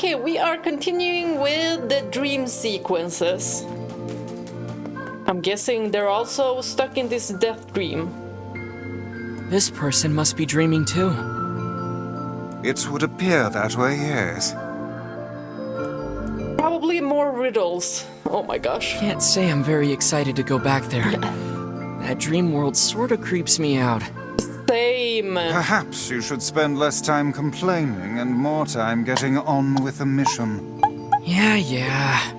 Okay, we are continuing with the dream sequences. I'm guessing they're also stuck in this death dream. This person must be dreaming too. It would appear that way, yes. Probably more riddles. Oh my gosh. Can't say I'm very excited to go back there. That dream world sorta creeps me out. Same. Perhaps you should spend less time complaining and more time getting on with the mission. Yeah.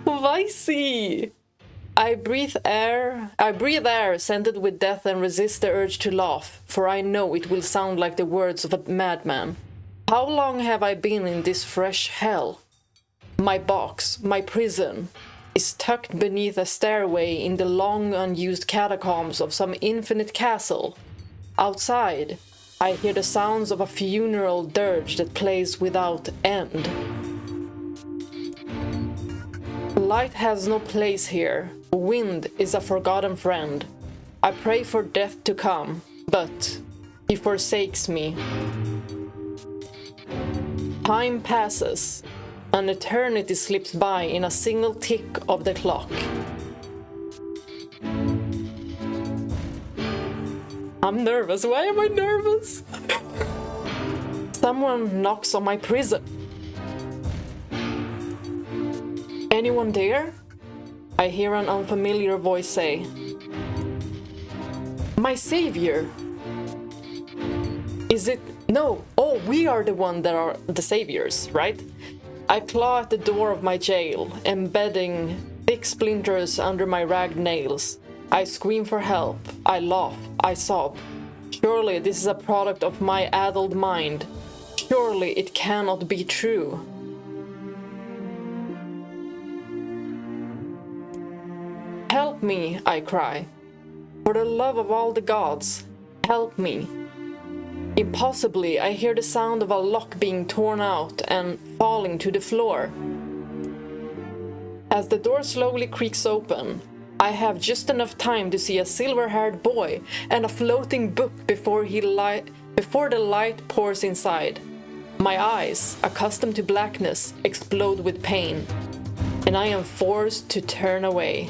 Weissy. I breathe air scented with death and resist the urge to laugh, for I know it will sound like the words of a madman. How long have I been in this fresh hell? My box, my prison, is tucked beneath a stairway in the long unused catacombs of some infinite castle. Outside, I hear the sounds of a funeral dirge that plays without end. Light has no place here. Wind is a forgotten friend. I pray for death to come, but he forsakes me. Time passes. An eternity slips by in a single tick of the clock. I'm nervous. Why am I nervous? Someone knocks on my prison. Anyone there? I hear an unfamiliar voice say. My savior. Is it? No. Oh, we are the one that are the saviors, right? I claw at the door of my jail, embedding thick splinters under my ragged nails. I scream for help. I laugh. I sob. Surely this is a product of my addled mind. Surely it cannot be true. Help me, I cry. For the love of all the gods, help me. Impossibly, I hear the sound of a lock being torn out and falling to the floor. As the door slowly creaks open, I have just enough time to see a silver-haired boy and a floating book before the light pours inside. My eyes, accustomed to blackness, explode with pain, and I am forced to turn away.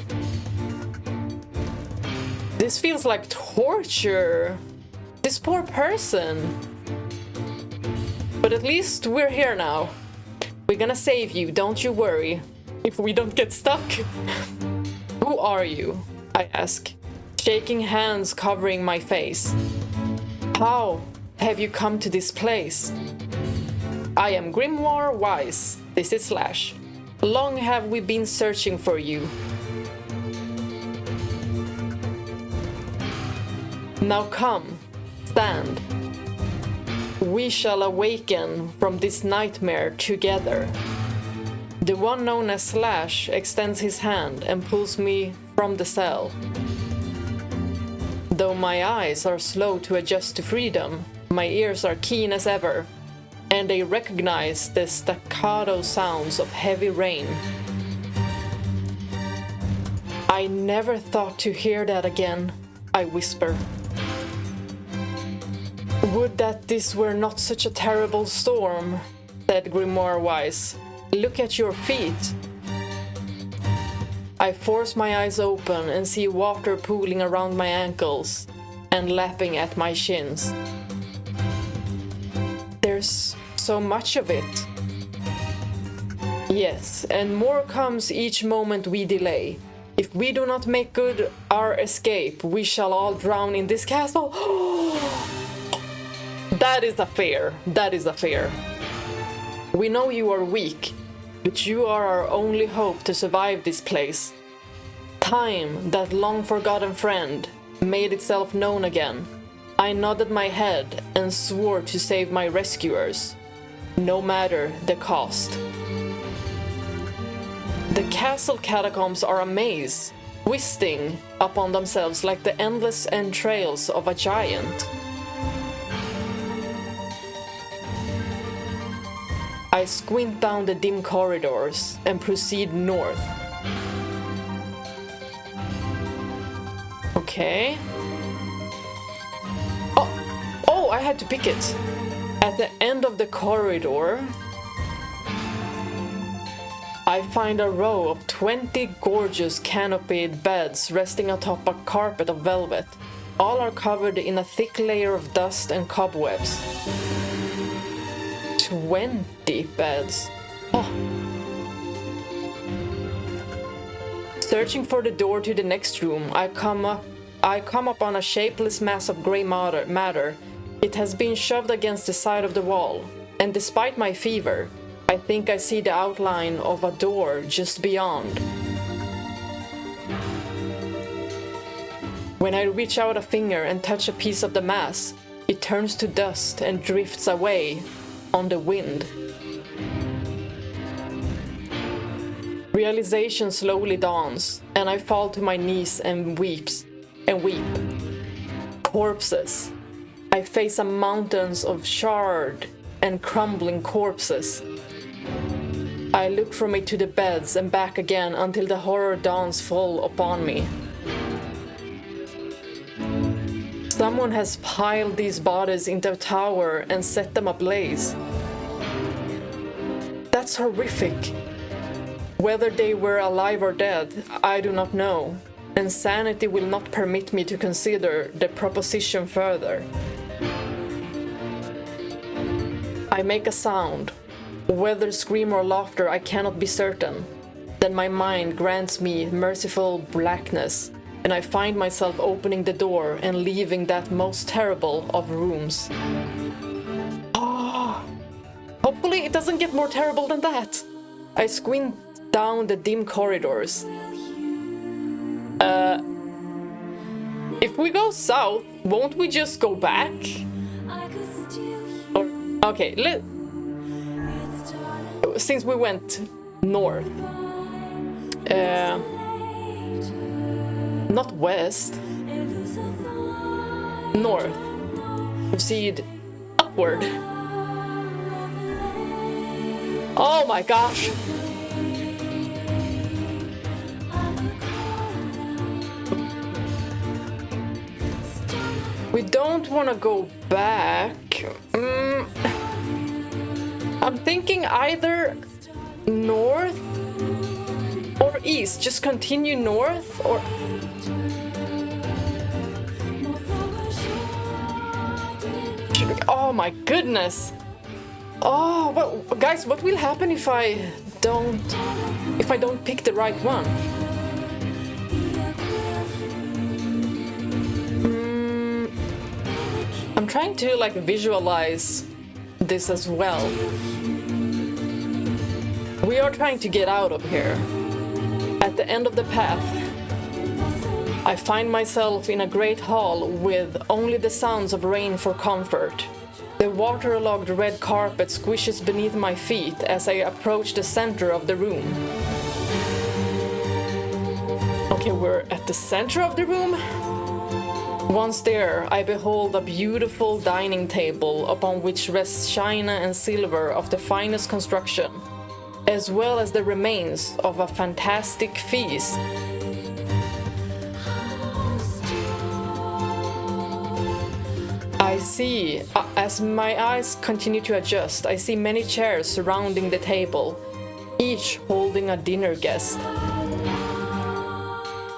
This feels like torture. This poor person. But at least we're here now. We're gonna save you, don't you worry. If we don't get stuck. Who are you? I ask, shaking hands covering my face. How have you come to this place? I am Grimoire Weiss. This is Slash. Long have we been searching for you. Now come, stand. We shall awaken from this nightmare together. The one known as Slash extends his hand and pulls me from the cell. Though my eyes are slow to adjust to freedom, my ears are keen as ever, and they recognize the staccato sounds of heavy rain. I never thought to hear that again, I whisper. Would that this were not such a terrible storm, said Grimoire Weiss. Look at your feet. I force my eyes open and see water pooling around my ankles and lapping at my shins. There's so much of it. Yes, and more comes each moment we delay. If we do not make good our escape, we shall all drown in this castle. That is a fear. That is a fear. We know you are weak, but you are our only hope to survive this place. Time, that long-forgotten friend, made itself known again. I nodded my head and swore to save my rescuers, no matter the cost. The castle catacombs are a maze, twisting upon themselves like the endless entrails of a giant. I squint down the dim corridors and proceed north. Okay. Oh, I had to pick it. At the end of the corridor, I find a row of 20 gorgeous canopied beds resting atop a carpet of velvet. All are covered in a thick layer of dust and cobwebs. 20 beds. Oh. Searching for the door to the next room, I come up on a shapeless mass of grey matter. It has been shoved against the side of the wall, and despite my fever, I think I see the outline of a door just beyond. When I reach out a finger and touch a piece of the mass, it turns to dust and drifts away on the wind. Realization slowly dawns, and I fall to my knees and weep. Corpses. I face a mountains of charred and crumbling corpses. I look from it to the beds and back again until the horror dawns full upon me. Someone has piled these bodies into a tower and set them ablaze. That's horrific. Whether they were alive or dead, I do not know, and sanity will not permit me to consider the proposition further. I make a sound. Whether scream or laughter, I cannot be certain. Then my mind grants me merciful blackness, and I find myself opening the door and leaving that most terrible of rooms. Oh, hopefully it doesn't get more terrible than that. I squint down the dim corridors. If we go south, won't we just go back? Or, okay, since we went north, not west, north, proceed upward. Oh my gosh! We don't want to go back. I'm thinking either north or east. Just continue north or... Oh my goodness. Oh, well, guys, what will happen if I don't pick the right one? I'm trying to like visualize this as well. We are trying to get out of here. At the end of the path, I find myself in a great hall with only the sounds of rain for comfort. The waterlogged red carpet squishes beneath my feet as I approach the center of the room. Okay, we're at the center of the room. Once there, I behold a beautiful dining table upon which rests china and silver of the finest construction, as well as the remains of a fantastic feast. I see, as my eyes continue to adjust, I see many chairs surrounding the table, each holding a dinner guest.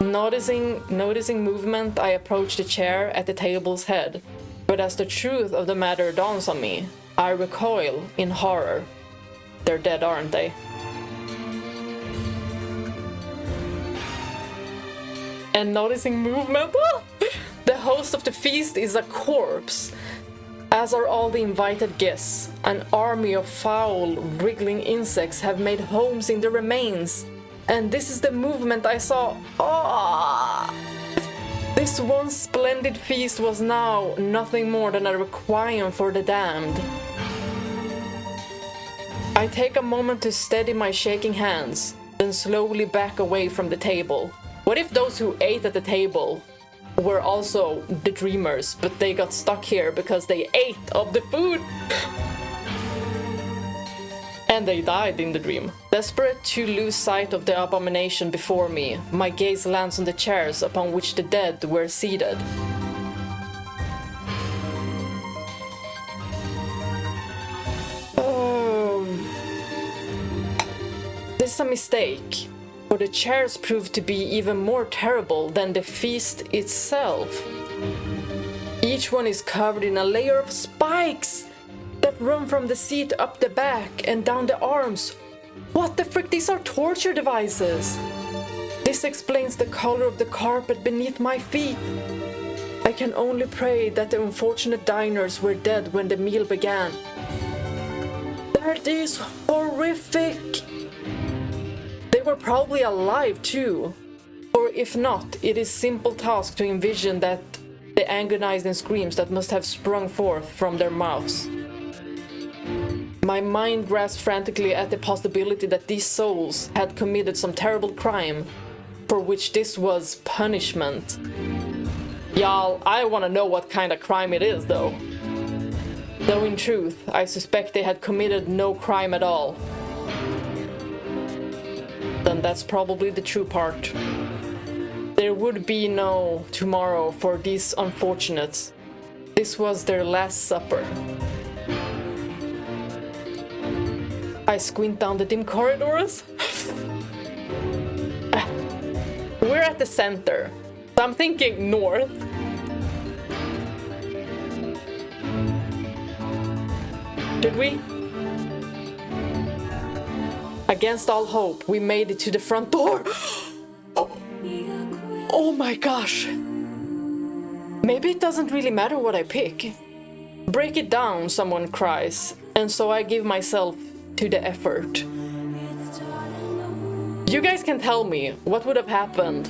Noticing movement, I approach the chair at the table's head, but as the truth of the matter dawns on me, I recoil in horror. They're dead, aren't they? And noticing movement, the host of the feast is a corpse, as are all the invited guests. An army of foul, wriggling insects have made homes in the remains. And this is the movement I saw. Oh! This once splendid feast was now nothing more than a requiem for the damned. I take a moment to steady my shaking hands, then slowly back away from the table. What if those who ate at the table were also the dreamers, but they got stuck here because they ate of the food? And they died in the dream. Desperate to lose sight of the abomination before me, my gaze lands on the chairs upon which the dead were seated. is a mistake, for the chairs proved to be even more terrible than the feast itself. Each one is covered in a layer of spikes that run from the seat up the back and down the arms. What the frick, these are torture devices! This explains the color of the carpet beneath my feet. I can only pray that the unfortunate diners were dead when the meal began. That is horrific! They were probably alive too. Or if not, it is simple task to envision that the agonizing screams that must have sprung forth from their mouths. My mind grasped frantically at the possibility that these souls had committed some terrible crime, for which this was punishment. Y'all, I wanna know what kind of crime it is, though. Though in truth, I suspect they had committed no crime at all. Then that's probably the true part. There would be no tomorrow for these unfortunates. This was their last supper. I squint down the dim corridors. We're at the center, so I'm thinking north. Did we? Against all hope, we made it to the front door. Oh my gosh. Maybe it doesn't really matter what I pick. Break it down, someone cries, and so I give myself to the effort. You guys can tell me what would have happened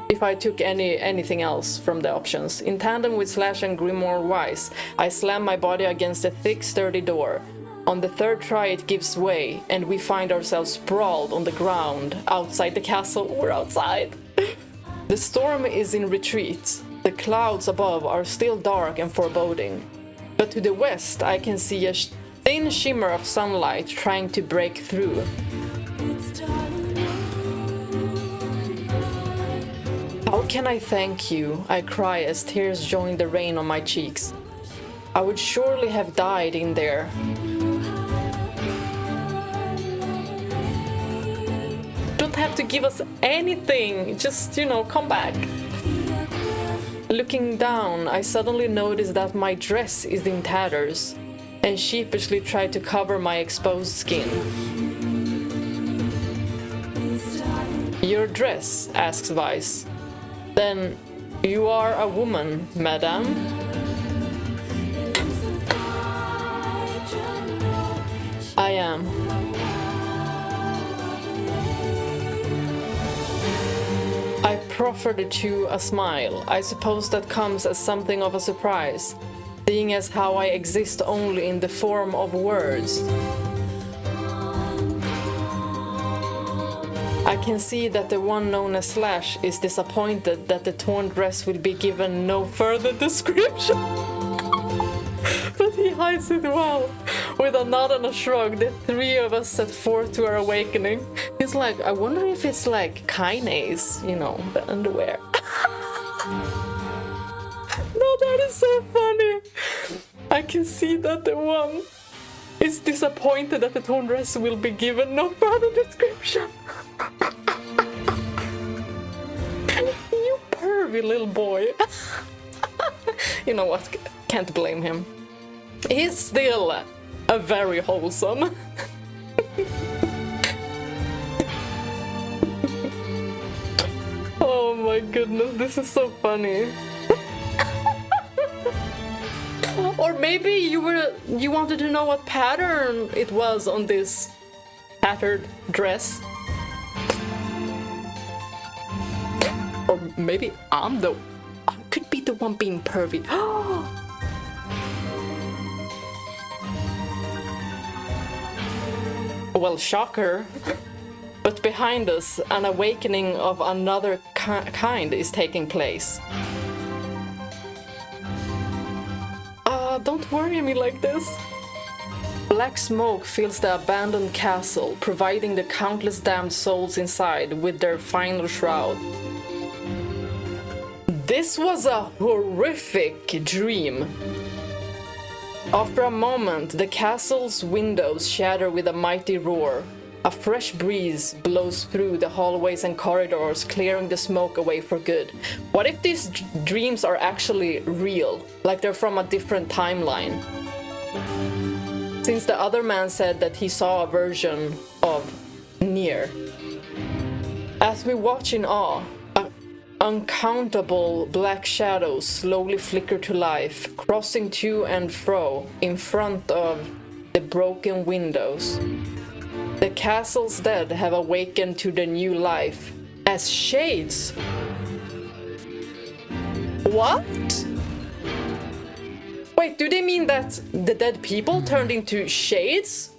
if I took anything else from the options. In tandem with Slash and Grimoire Weiss, I slam my body against a thick, sturdy door. On the third try, it gives way, and we find ourselves sprawled on the ground outside the castle. We're outside. The storm is in retreat. The clouds above are still dark and foreboding. But to the west, I can see a thin shimmer of sunlight trying to break through. How can I thank you? I cry as tears join the rain on my cheeks. I would surely have died in there. Don't have to give us anything, just, come back. Looking down, I suddenly notice that my dress is in tatters, and sheepishly try to cover my exposed skin. Your dress? Asks Weiss. Then you are a woman, madame? I am. I proffer the two a smile. I suppose that comes as something of a surprise, seeing as how I exist only in the form of words. I can see that the one known as Slash is disappointed that the torn dress will be given no further description. But he hides it well. With a nod and a shrug, the three of us set forth to our awakening. He's like, I wonder if it's like Kainé's, the underwear. No, that is so funny. I can see that the one is disappointed that the torn dress will be given no further description. You pervy little boy. You know what? Can't blame him. He's still a very wholesome. Oh my goodness, this is so funny. Or maybe you wanted to know what pattern it was on this tattered dress. Or maybe I could be the one being pervy. Well, shocker. But behind us, an awakening of another kind is taking place. Don't worry me like this. Black smoke fills the abandoned castle, providing the countless damned souls inside with their final shroud. This was a horrific dream. After a moment, the castle's windows shatter with a mighty roar. A fresh breeze blows through the hallways and corridors, clearing the smoke away for good. What if these dreams are actually real? Like they're from a different timeline? Since the other man said that he saw a version of Nier. As we watch in awe, uncountable black shadows slowly flicker to life, crossing to and fro in front of the broken windows. The castle's dead have awakened to their new life as shades. What? Wait, do they mean that the dead people turned into shades?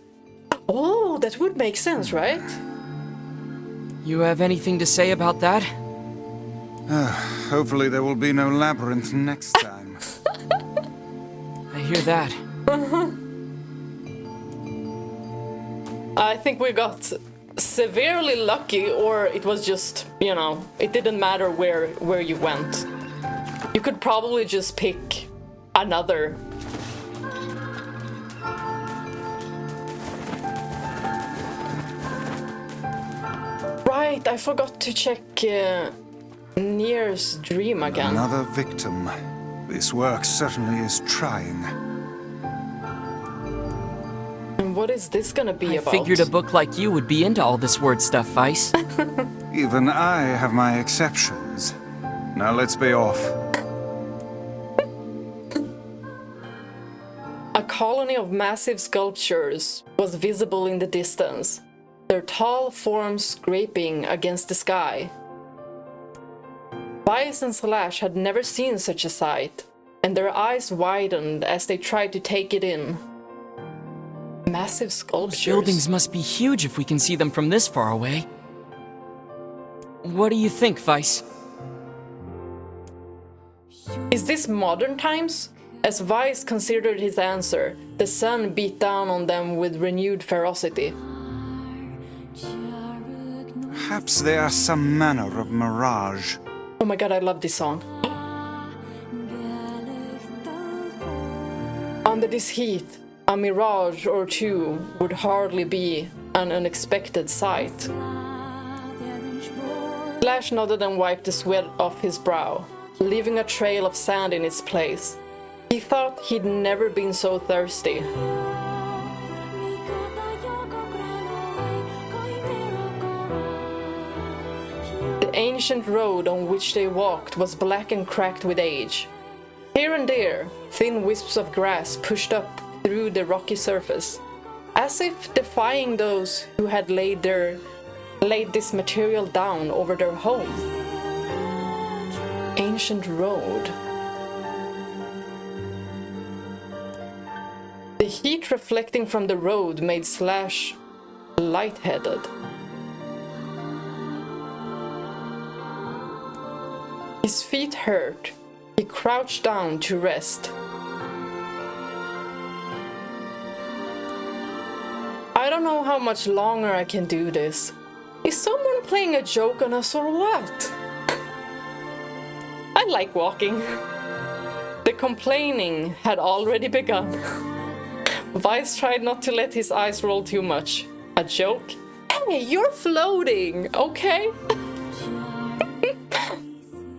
Oh, that would make sense, right? You have anything to say about that? Hopefully there will be no labyrinth next time. I hear that. I think we got severely lucky, or it was just, you know, it didn't matter where you went. You could probably just pick another. Right, I forgot to check Nier's dream again. Another victim. This work certainly is trying. And what is this gonna be about? I figured a book like you would be into all this word stuff, Weiss. Even I have my exceptions. Now let's be off. A colony of massive sculptures was visible in the distance, their tall forms scraping against the sky. Weiss and Slash had never seen such a sight, and their eyes widened as they tried to take it in. Massive sculptures. Buildings must be huge if we can see them from this far away. What do you think, Weiss? Is this modern times? As Weiss considered his answer, the sun beat down on them with renewed ferocity. Perhaps they are some manner of mirage. Oh my god, I love this song. Under this heat, a mirage or two would hardly be an unexpected sight. Slash nodded and wiped the sweat off his brow, leaving a trail of sand in its place. He thought he'd never been so thirsty. The ancient road on which they walked was black and cracked with age. Here and there, thin wisps of grass pushed up through the rocky surface, as if defying those who had laid this material down over their home. Ancient road. The heat reflecting from the road made Slash lightheaded. His feet hurt. He crouched down to rest. I don't know how much longer I can do this. Is someone playing a joke on us or what? I like walking. The complaining had already begun. Weiss tried not to let his eyes roll too much. A joke? Hey, you're floating, okay?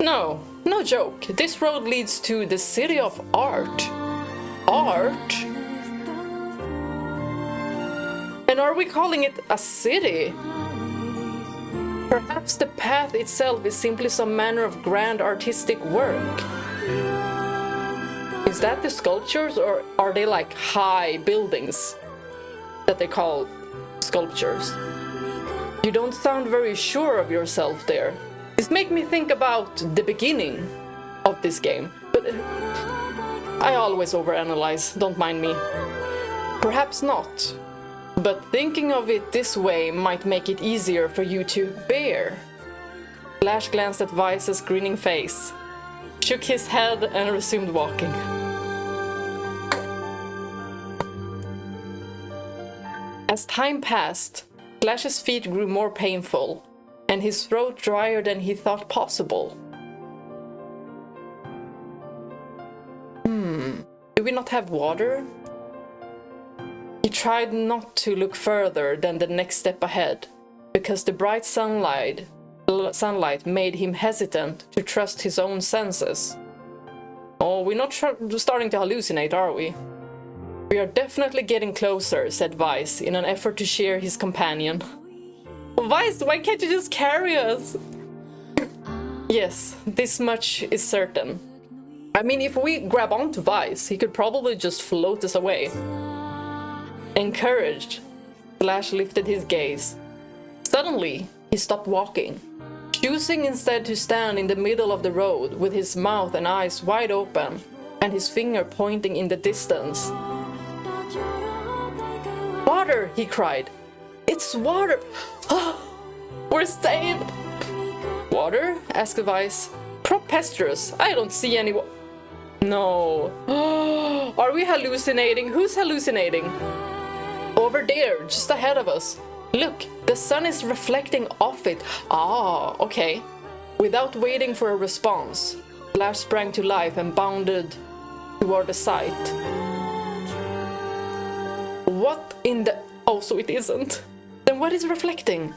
No joke. This road leads to the city of art. Art? And are we calling it a city? Perhaps the path itself is simply some manner of grand artistic work. Is that the sculptures, or are they like high buildings that they call sculptures? You don't sound very sure of yourself there. This makes me think about the beginning of this game, but I always overanalyze, don't mind me. Perhaps not, but thinking of it this way might make it easier for you to bear. Slash glanced at Weiss's grinning face, shook his head and resumed walking. As time passed, Slash's feet grew more painful, and his throat drier than he thought possible. Do we not have water? He tried not to look further than the next step ahead, because the bright sunlight made him hesitant to trust his own senses. Oh, we're not starting to hallucinate, are we? We are definitely getting closer, said Weiss, in an effort to cheer his companion. Weiss, why can't you just carry us? Yes, this much is certain. I mean, if we grab onto Weiss, he could probably just float us away. Encouraged, Slash lifted his gaze. Suddenly, he stopped walking, choosing instead to stand in the middle of the road with his mouth and eyes wide open and his finger pointing in the distance. Water, he cried. It's water! We're saved! Water? Asked Weiss. Preposterous, I don't see any No. Are we hallucinating? Who's hallucinating? Over there, just ahead of us. Look, the sun is reflecting off it. Ah, okay. Without waiting for a response, Slash sprang to life and bounded toward the sight. What in the... Oh, so it isn't. Then what is reflecting?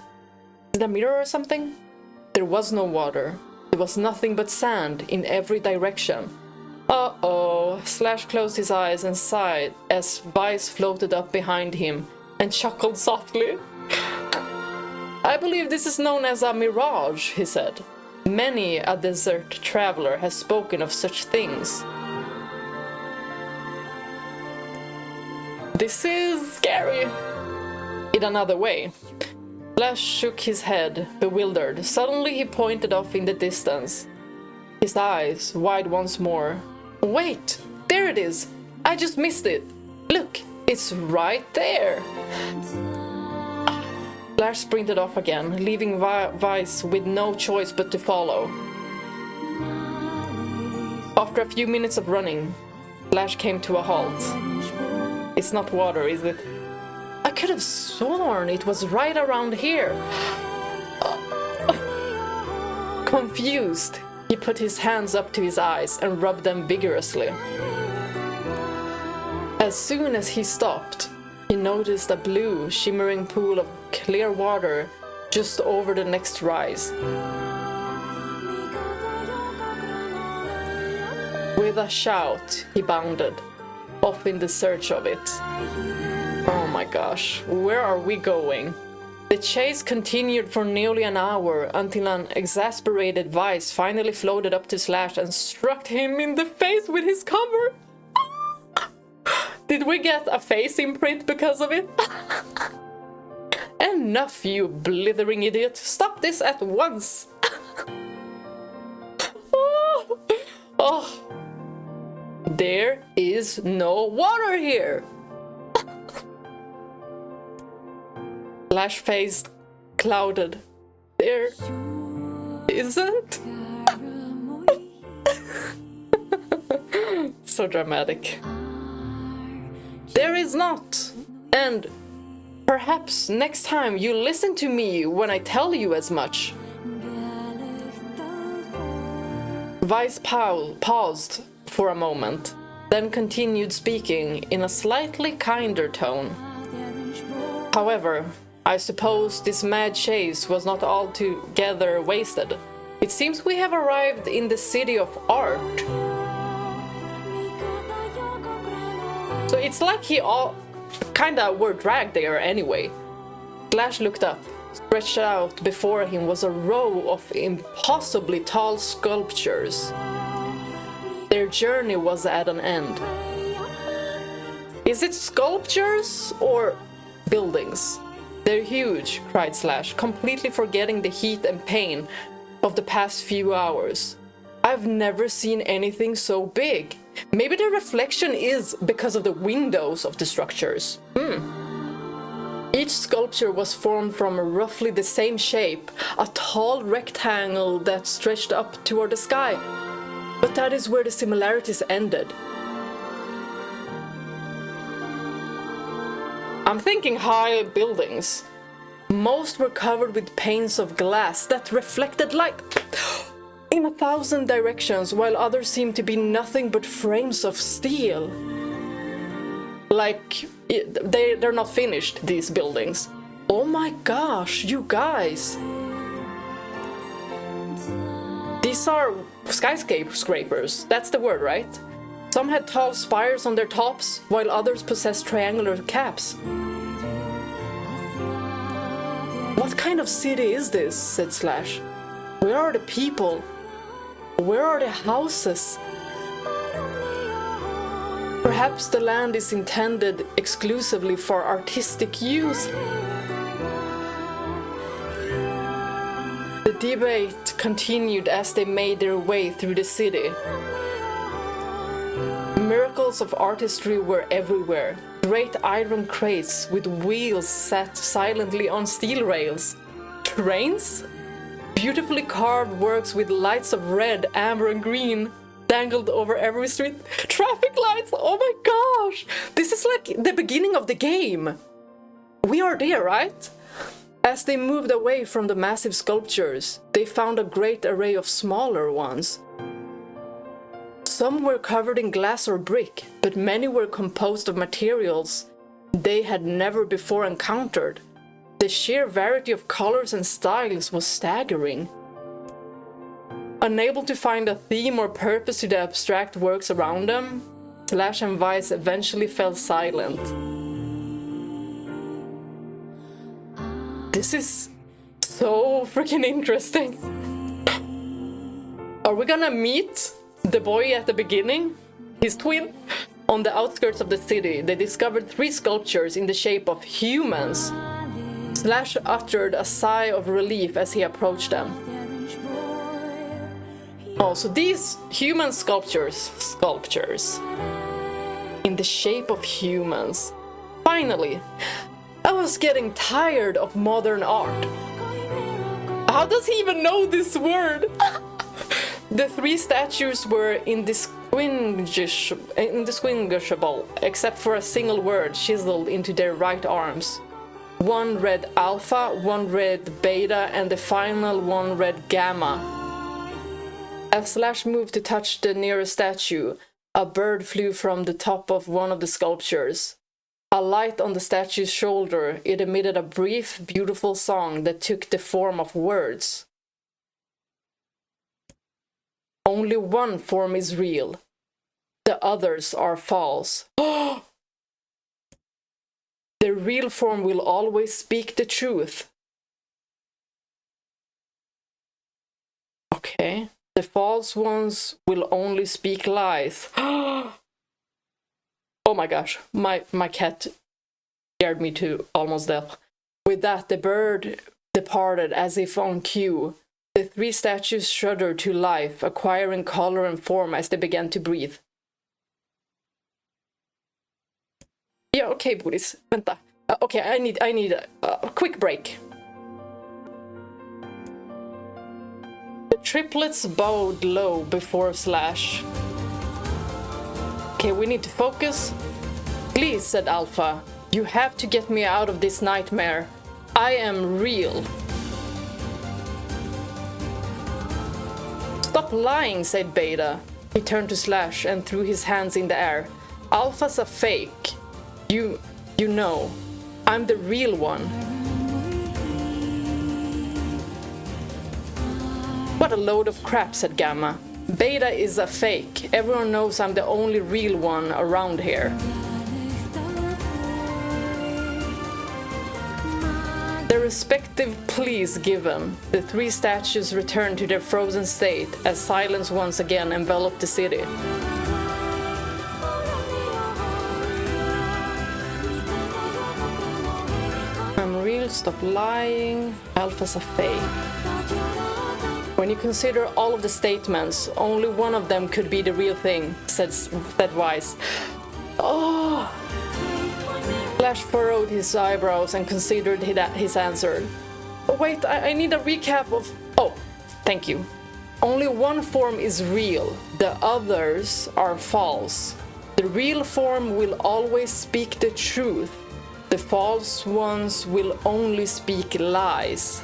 Is it a mirror or something? There was no water. There was nothing but sand in every direction. Uh-oh. Slash closed his eyes and sighed as Weiss floated up behind him and chuckled softly. I believe this is known as a mirage, he said. Many a desert traveler has spoken of such things. This is scary. In another way. Slash shook his head, bewildered. Suddenly he pointed off in the distance, his eyes wide once more. Wait, there it is. I just missed it. Look, it's right there. Slash sprinted off again, leaving Weiss with no choice but to follow. After a few minutes of running, Slash came to a halt. It's not water, is it? I could have sworn it was right around here. Confused, he put his hands up to his eyes and rubbed them vigorously. As soon as he stopped, he noticed a blue, shimmering pool of clear water just over the next rise. With a shout, he bounded, off in the search of it. Oh my gosh, where are we going? The chase continued for nearly an hour until an exasperated Weiss finally floated up to Slash and struck him in the face with his cover. Did we get a face imprint because of it? Enough, you blithering idiot. Stop this at once. Oh. There is no water here. Slash face clouded. There isn't? So dramatic. There is not. And perhaps next time you listen to me when I tell you as much. Weiss paused for a moment, then continued speaking in a slightly kinder tone. However, I suppose this mad chase was not altogether wasted. It seems we have arrived in the city of art. So it's like he all kinda were dragged there anyway. Slash looked up. Stretched out before him was a row of impossibly tall sculptures. Their journey was at an end. Is it sculptures or buildings? They're huge, cried Slash, completely forgetting the heat and pain of the past few hours. I've never seen anything so big. Maybe the reflection is because of the windows of the structures. Each sculpture was formed from roughly the same shape, a tall rectangle that stretched up toward the sky. But that is where the similarities ended. I'm thinking high buildings. Most were covered with panes of glass that reflected light in 1,000 directions, while others seemed to be nothing but frames of steel. Like, they're not finished, these buildings. Oh my gosh, you guys! These are skyscrapers, that's the word, right? Some had tall spires on their tops, while others possessed triangular caps. What kind of city is this? Said Slash. Where are the people? Where are the houses? Perhaps the land is intended exclusively for artistic use. The debate continued as they made their way through the city. Miracles of artistry were everywhere. Great iron crates with wheels sat silently on steel rails. Trains? Beautifully carved works with lights of red, amber, and green dangled over every street. Traffic lights! Oh my gosh! This is like the beginning of the game. We are there, right? As they moved away from the massive sculptures, they found a great array of smaller ones. Some were covered in glass or brick, but many were composed of materials they had never before encountered. The sheer variety of colors and styles was staggering. Unable to find a theme or purpose to the abstract works around them, Slash and Weiss eventually fell silent. This is so freaking interesting. Are we gonna meet the boy at the beginning? His twin? On the outskirts of the city, they discovered 3 sculptures in the shape of humans. Slash uttered a sigh of relief as he approached them. Oh, so these human sculptures in the shape of humans. Finally, I was getting tired of modern art. How does he even know this word? The 3 statues were indistinguishable, except for a single word chiseled into their right arms. One read Alpha, one read Beta, and the final one read Gamma. As Slash moved to touch the nearest statue, a bird flew from the top of one of the sculptures. A light on the statue's shoulder, it emitted a brief, beautiful song that took the form of words. Only one form is real. The others are false. The real form will always speak the truth. Okay. The false ones will only speak lies. Oh my gosh, my cat scared me to almost death. With that, the bird departed as if on cue. The 3 statues shuddered to life, acquiring color and form as they began to breathe. Yeah, okay, Boris. Vänta. Okay, I need a quick break. The triplets bowed low before Slash. Okay, we need to focus. Please, said Alpha. You have to get me out of this nightmare. I am real. Stop lying, said Beta. He turned to Slash and threw his hands in the air. Alpha's a fake. You know. I'm the real one. What a load of crap, said Gamma. Beta is a fake. Everyone knows I'm the only real one around here. Their respective pleas given, the 3 statues returned to their frozen state as silence once again enveloped the city. I'm real, stop lying, Alpha's a fake. When you consider all of the statements, only one of them could be the real thing, said Weiss. Oh! Slash furrowed his eyebrows and considered his answer. Oh, wait, I need a recap of... Oh, thank you. Only one form is real. The others are false. The real form will always speak the truth. The false ones will only speak lies.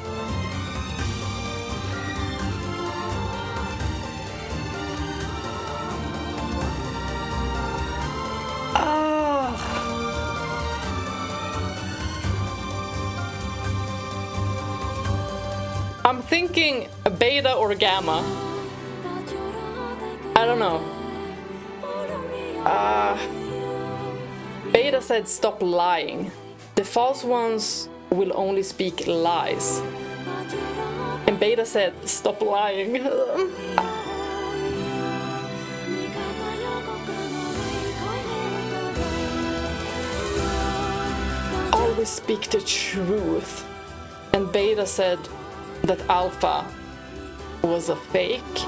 thinking beta or gamma. I don't know. Beta said stop lying. The false ones will only speak lies. And Beta said stop lying. Always speak the truth. And Beta said that Alpha was a fake.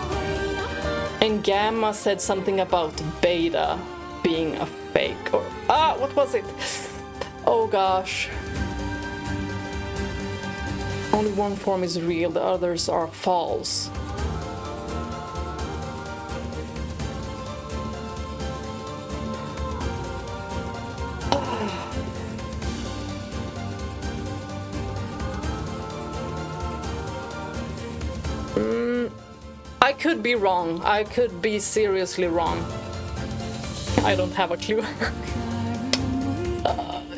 And Gamma said something about Beta being a fake. Or what was it? Oh gosh. Only one form is real, the others are false. I could be wrong. I could be seriously wrong. I don't have a clue.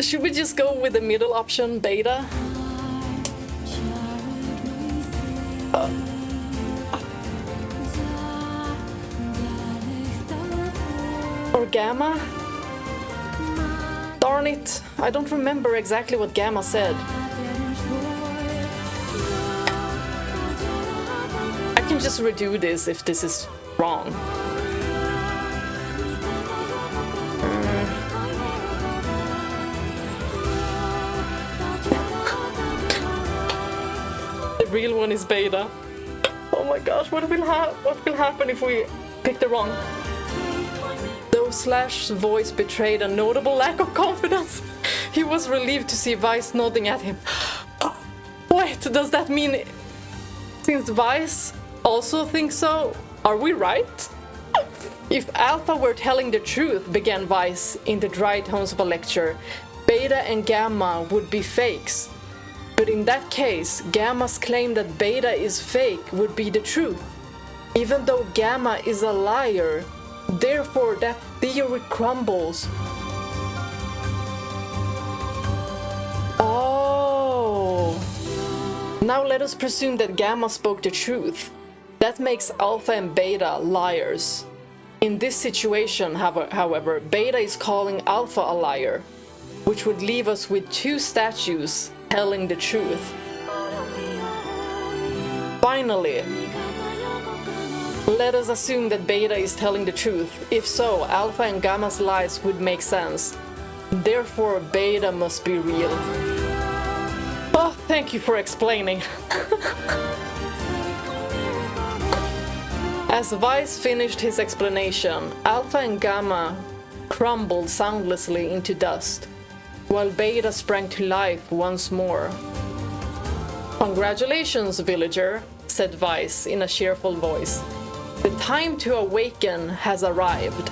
Should we just go with the middle option, Beta? Or Gamma? Darn it, I don't remember exactly what Gamma said. I can just redo this if this is wrong. The real one is Beta. Oh my gosh, what will happen if we pick the wrong? Though Slash's voice betrayed a notable lack of confidence, he was relieved to see Weiss nodding at him. Wait, does that mean since Weiss also thinks so, are we right? If Alpha were telling the truth, began Weiss in the dry tones of a lecture, Beta and Gamma would be fakes. But in that case, Gamma's claim that Beta is fake would be the truth, even though Gamma is a liar. Therefore, that theory crumbles. Oh. Now let us presume that Gamma spoke the truth. That makes Alpha and Beta liars. In this situation, however, Beta is calling Alpha a liar, which would leave us with two statues telling the truth. Finally, let us assume that Beta is telling the truth. If so, Alpha and Gamma's lies would make sense. Therefore, Beta must be real. Oh, thank you for explaining. As Weiss finished his explanation, Alpha and Gamma crumbled soundlessly into dust, while Beta sprang to life once more. Congratulations, villager, said Weiss in a cheerful voice. The time to awaken has arrived.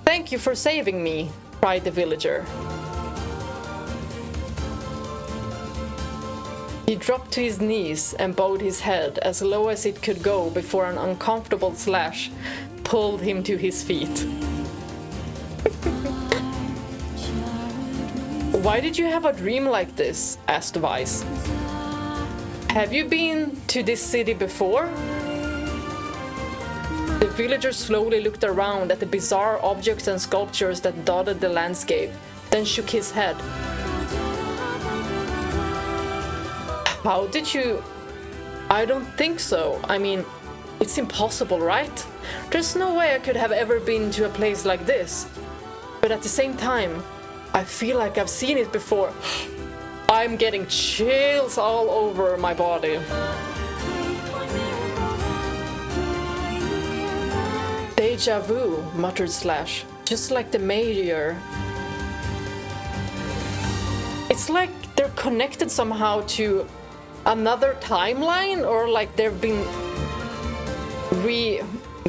Thank you for saving me, cried the villager. He dropped to his knees and bowed his head as low as it could go before an uncomfortable Slash pulled him to his feet. Why did you have a dream like this? Asked Weiss. Have you been to this city before? The villager slowly looked around at the bizarre objects and sculptures that dotted the landscape, then shook his head. How did you... I don't think so. I mean, it's impossible, right? There's no way I could have ever been to a place like this. But at the same time, I feel like I've seen it before. I'm getting chills all over my body. Deja vu, muttered Slash, just like the Mayor. It's like they're connected somehow to another timeline, or like they've been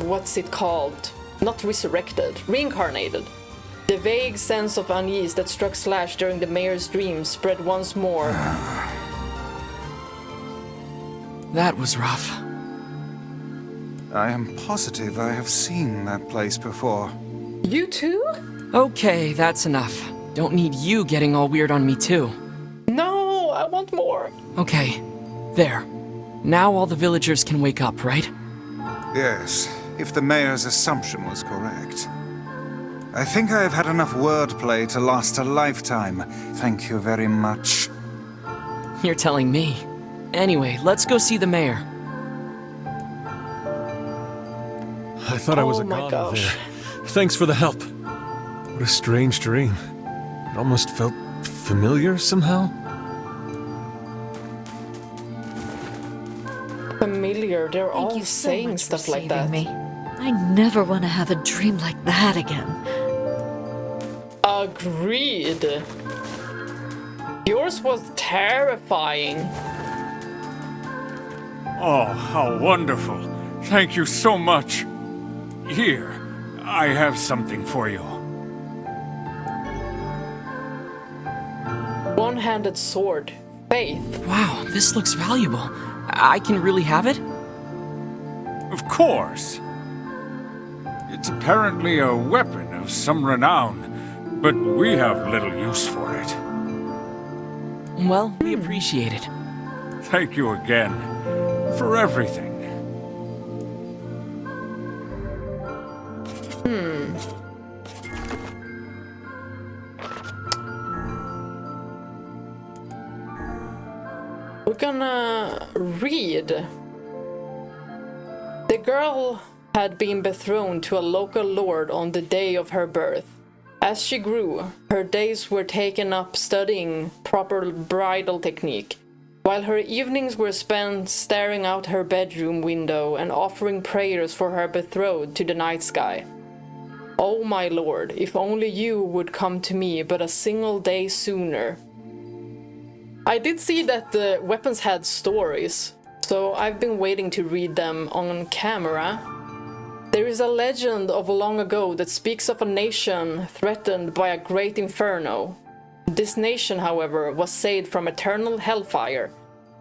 what's it called? Not resurrected, reincarnated. The vague sense of unease that struck Slash during the Mayor's dream spread once more. That was rough. I am positive I have seen that place before. You too? Okay, that's enough. Don't need you getting all weird on me too. No, I want more. Okay, There. Now all the villagers can wake up, right? Yes, if the mayor's assumption was correct. I think I have had enough wordplay to last a lifetime. Thank you very much. You're telling me. Anyway, let's go see the mayor. I thought I was a Oh my god out gosh. there. Thanks for the help. What a strange dream. It almost felt familiar somehow. Familiar, they're Thank all you so saying much stuff for like saving that. me. I never want to have a dream like that again. Agreed. Yours was terrifying. Oh, how wonderful. Thank you so much. Here, I have something for you. One-handed sword. Faith. Wow, this looks valuable. I can really have it? Of course. It's apparently a weapon of some renown, but we have little use for it. Well, we appreciate it. Thank you again for everything. We're gonna read. The girl had been betrothed to a local lord on the day of her birth. As she grew, her days were taken up studying proper bridal technique, while her evenings were spent staring out her bedroom window and offering prayers for her betrothed to the night sky. Oh my lord, if only you would come to me but a single day sooner. I did see that the weapons had stories, so I've been waiting to read them on camera. There is a legend of long ago that speaks of a nation threatened by a great inferno. This nation, however, was saved from eternal hellfire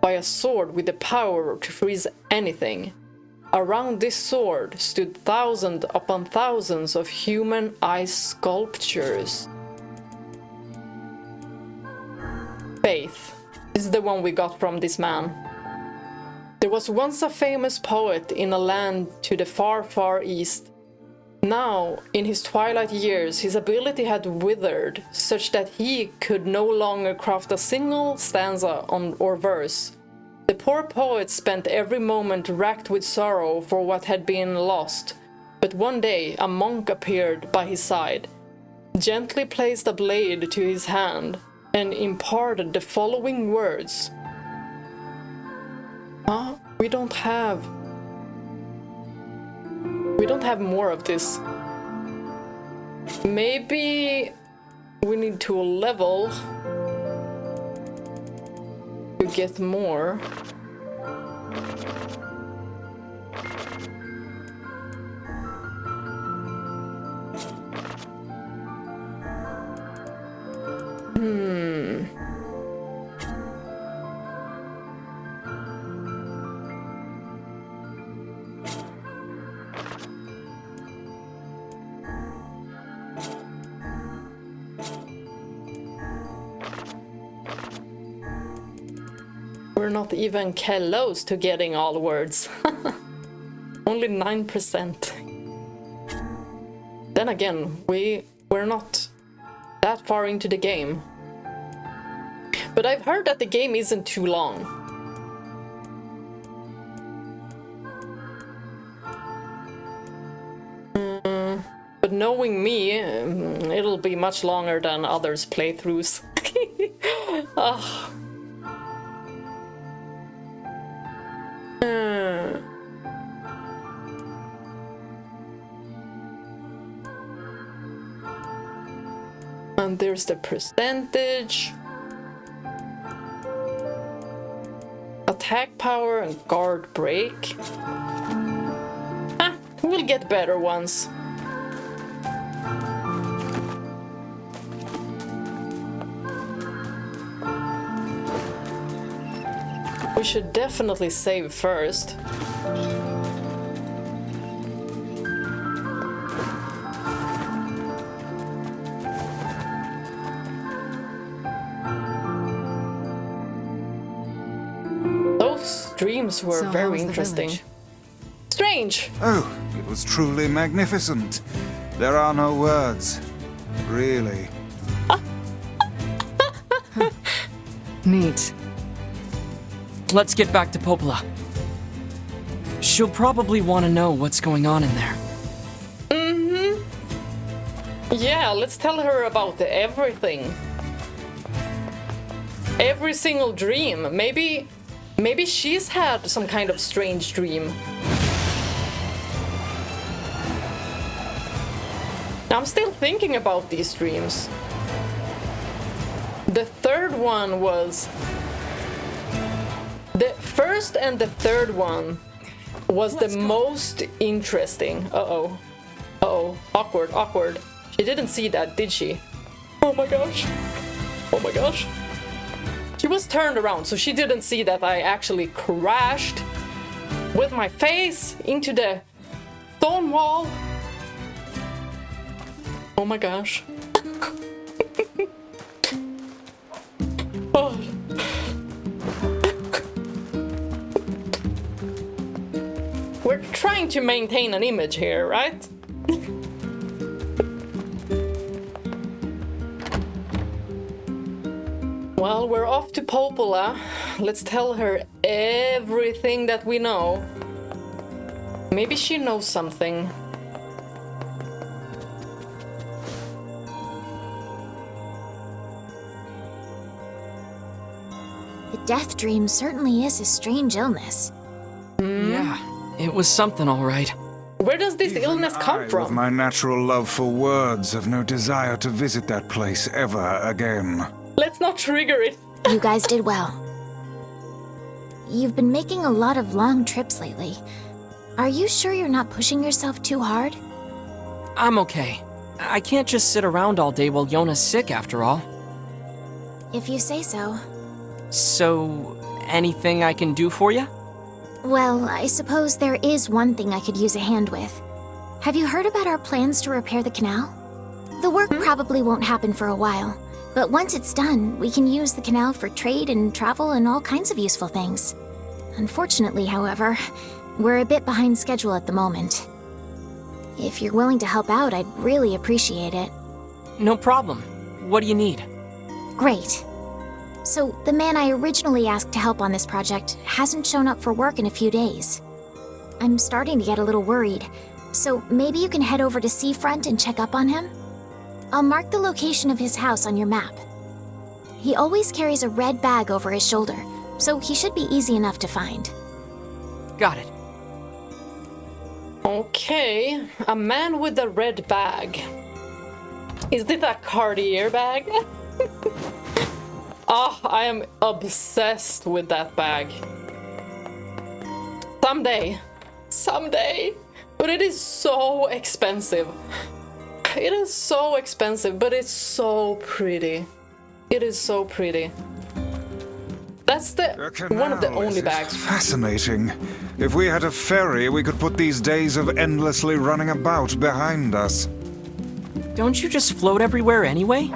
by a sword with the power to freeze anything. Around this sword stood thousands upon thousands of human ice sculptures. Faith is the one we got from this man. There was once a famous poet in a land to the far, far east. Now, in his twilight years, his ability had withered, such that he could no longer craft a single stanza or verse. The poor poet spent every moment racked with sorrow for what had been lost, but one day a monk appeared by his side, gently placed a blade to his hand, and imparted the following words. Huh? We don't have more of this. Maybe we need to level to get more. We're not even close to getting all words. Only 9%. Then again, we're not that far into the game. But I've heard that the game isn't too long. But knowing me, it'll be much longer than others' playthroughs. Ah. And there's the percentage. Attack power and guard break. We'll get better ones. We should definitely save first. Those dreams were So how very was the interesting. village? Strange. Oh, it was truly magnificent. There are no words. Really. Neat. Let's get back to Popola. She'll probably want to know what's going on in there. Yeah, let's tell her about everything. Every single dream. Maybe she's had some kind of strange dream. I'm still thinking about these dreams. The third one was... The first and the third one was the most interesting. Uh-oh. Uh-oh. Awkward, awkward. She didn't see that, did she? Oh my gosh. Oh my gosh. She was turned around, so she didn't see that I actually crashed with my face into the stone wall. Oh my gosh. Oh. We're trying to maintain an image here, right? Well, we're off to Popola. Let's tell her everything that we know. Maybe she knows something. The death dream certainly is a strange illness. Yeah, it was something all right. Where does this Even illness come With from? my natural love for words, have no desire to visit that place ever again. Let's not trigger it. You guys did well. You've been making a lot of long trips lately. Are you sure you're not pushing yourself too hard? I'm okay. I can't just sit around all day while Yonah's sick after all. If you say so. So, anything I can do for you? Well, I suppose there is one thing I could use a hand with. Have you heard about our plans to repair the canal? The work probably won't happen for a while, but once it's done, we can use the canal for trade and travel and all kinds of useful things. Unfortunately, however, we're a bit behind schedule at the moment. If you're willing to help out, I'd really appreciate it. No problem. What do you need? Great. So, the man I originally asked to help on this project hasn't shown up for work in a few days. I'm starting to get a little worried, so maybe you can head over to Seafront and check up on him? I'll mark the location of his house on your map. He always carries a red bag over his shoulder, so he should be easy enough to find. Got it. Okay, a man with a red bag. Is this a Cartier bag? Oh, I am obsessed with that bag. Someday. But it is so expensive. It is so expensive, but it's so pretty. It is so pretty. That's one of the only bags. Fascinating. If we had a ferry, we could put these days of endlessly running about behind us. Don't you just float everywhere anyway?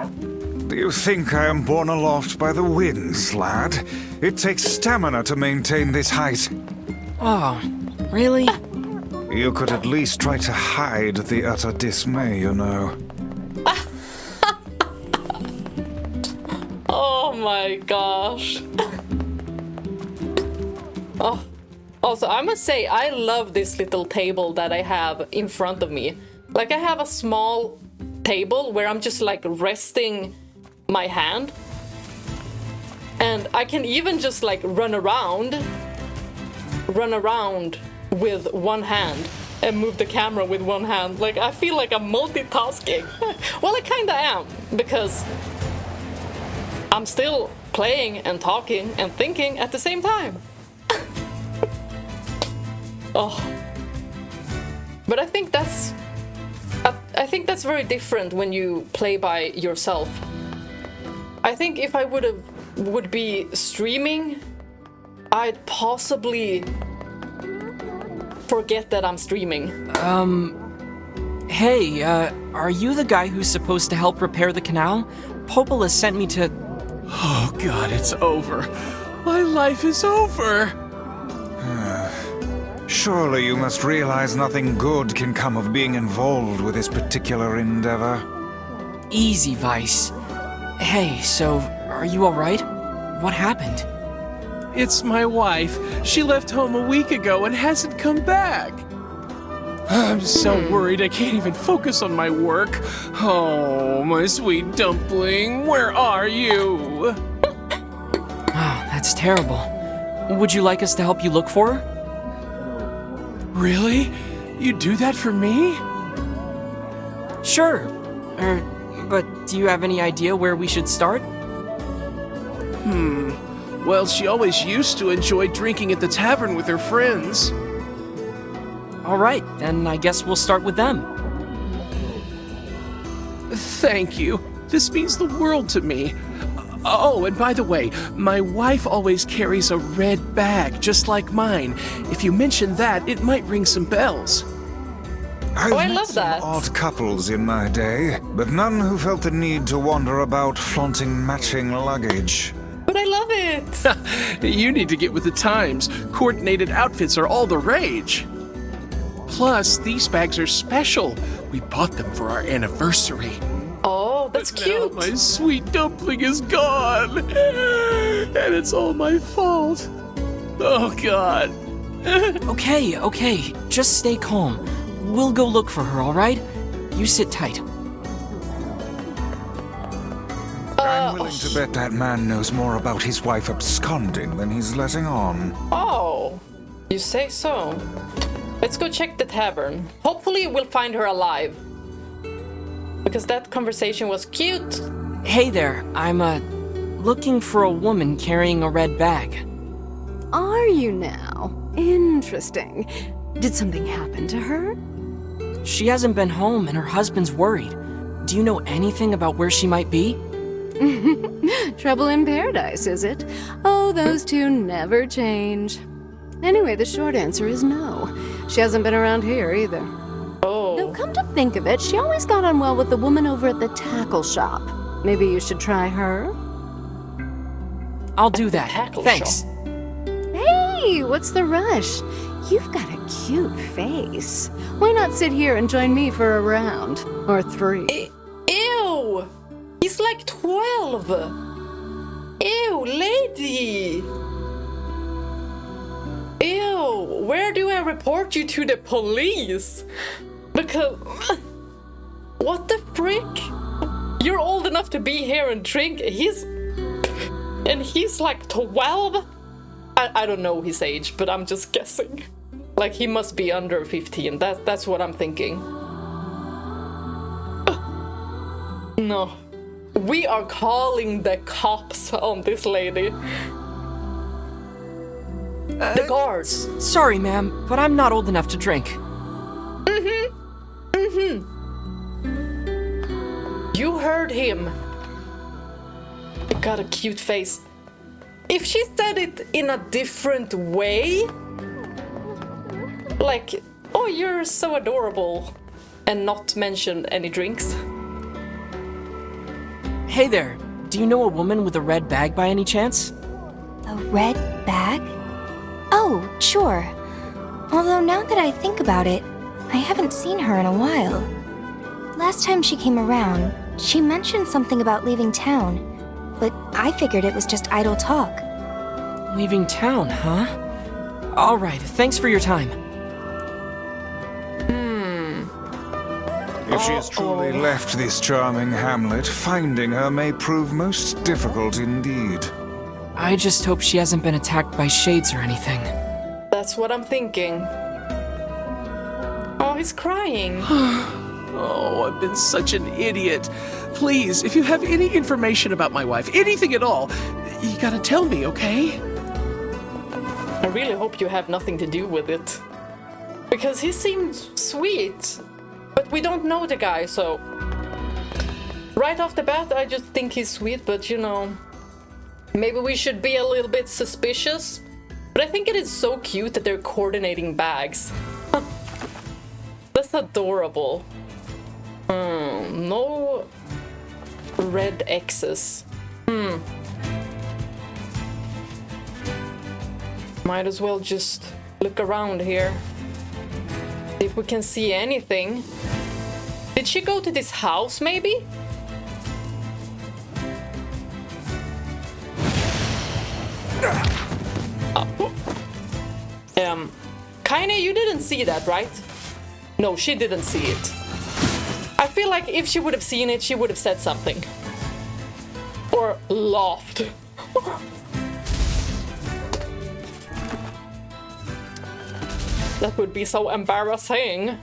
Do you think I am borne aloft by the winds, lad? It takes stamina to maintain this height. Oh, really? You could at least try to hide the utter dismay, you know. Oh my gosh. Oh, also, I must say, I love this little table that I have in front of me. Like, I have a small table where I'm just like resting my hand. And I can even just like run around with one hand and move the camera with one hand. Like, I feel like I'm multitasking. Well, I kinda am, because I'm still playing and talking and thinking at the same time. Oh. But I think that's very different when you play by yourself. I think if I would be streaming, I'd possibly forget that I'm streaming. Hey, are you the guy who's supposed to help repair the canal? Popola sent me to... Oh god, it's over. My life is over. Surely you must realize nothing good can come of being involved with this particular endeavor. Easy, Weiss. Hey, so, are you alright? What happened? It's my wife. She left home a week ago and hasn't come back. I'm so worried I can't even focus on my work. Oh, my sweet dumpling, where are you? Oh, that's terrible. Would you like us to help you look for her? Really? You do that for me? Sure. But do you have any idea where we should start? Well, she always used to enjoy drinking at the tavern with her friends. Alright, then I guess we'll start with them. Thank you. This means the world to me. Oh, and by the way, my wife always carries a red bag, just like mine. If you mention that, it might ring some bells. I've I met love some that. odd couples in my day, but none who felt the need to wander about flaunting matching luggage. But I love it! You need to get with the times. Coordinated outfits are all the rage. Plus, these bags are special. We bought them for our anniversary. Oh, that's But now cute! my sweet dumpling is gone. And it's all my fault. Oh, God. Okay. Just stay calm. We'll go look for her, alright? You sit tight. I'm willing to bet that man knows more about his wife absconding than he's letting on. Oh, you say so. Let's go check the tavern. Hopefully we'll find her alive. Because that conversation was cute. Hey there, I'm, looking for a woman carrying a red bag. Are you now? Interesting. Did something happen to her? She hasn't been home and her husband's worried. Do you know anything about where she might be? Trouble in paradise, is it? Oh, those two never change. Anyway, the short answer is no. She hasn't been around here either. Oh. Though come to think of it, she always got on well with the woman over at the tackle shop. Maybe you should try her? I'll do that. tackle Thanks. shop. Hey, what's the rush? You've got a cute face. Why not sit here and join me for a round? Or 3? Ew! He's like 12! Ew, lady! Ew, where do I report you to the police? Because... What the frick? You're old enough to be here and drink. He's like 12? I don't know his age, but I'm just guessing. Like, he must be under 15. That's what I'm thinking. No. We are calling the cops on this lady. The guards. Sorry, ma'am, but I'm not old enough to drink. You heard him. You got a cute face. If she said it in a different way, like, oh, you're so adorable, and not mention any drinks. Hey there, do you know a woman with a red bag by any chance? A red bag? Oh, sure. Although now that I think about it, I haven't seen her in a while. Last time she came around, she mentioned something about leaving town, but I figured it was just idle talk. Leaving town, huh? Alright, thanks for your time. If she has truly left this charming hamlet, finding her may prove most difficult indeed. I just hope she hasn't been attacked by shades or anything. That's what I'm thinking. Oh, he's crying. Oh, I've been such an idiot. Please, if you have any information about my wife, anything at all, you gotta tell me, okay? I really hope you have nothing to do with it. Because he seems sweet. But we don't know the guy, so... Right off the bat, I just think he's sweet, but you know... Maybe we should be a little bit suspicious. But I think it is so cute that they're coordinating bags. That's adorable. No red X's. Might as well just look around here. See if we can see anything. Did she go to this house, maybe? Kainé, you didn't see that, right? No, she didn't see it. I feel like if she would have seen it, she would have said something. Or laughed. That would be so embarrassing.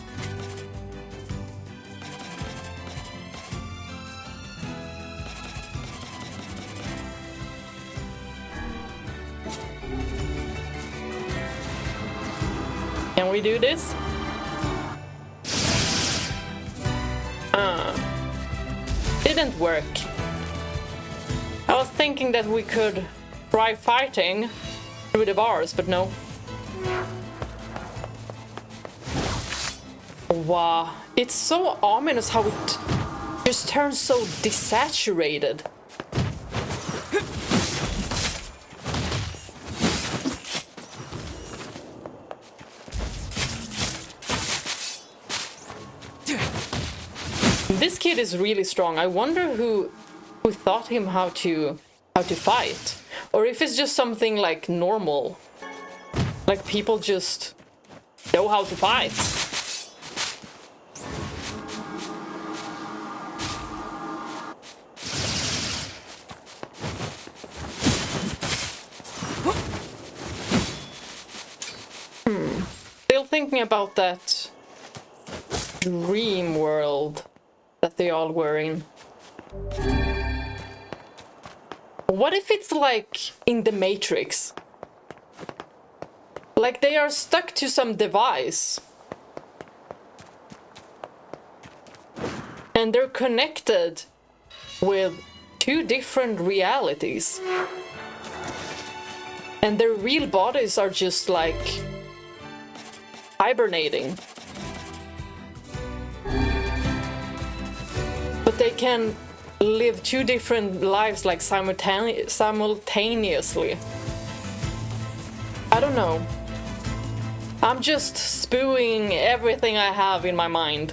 Can we do this? Didn't work. I was thinking that we could try fighting through the bars, but no. Wow, it's so ominous how it just turns so desaturated. This kid is really strong. I wonder who taught him how to fight, or if it's just something like normal, like people just know how to fight. Still thinking about that dream world that they all were in. What if it's like in the Matrix? Like they are stuck to some device. And they're connected with two different realities. And their real bodies are just like hibernating. But they can live two different lives like simultaneously. I don't know. I'm just spewing everything I have in my mind.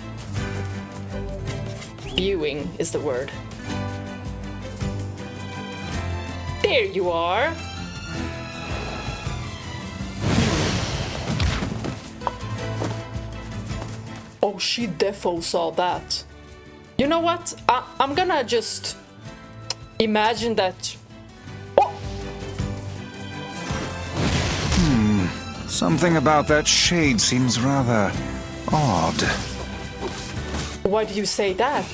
Spewing is the word. There you are. Oh, she defo saw that. You know what? I'm gonna just imagine that. Oh! Something about that shade seems rather odd. Why do you say that?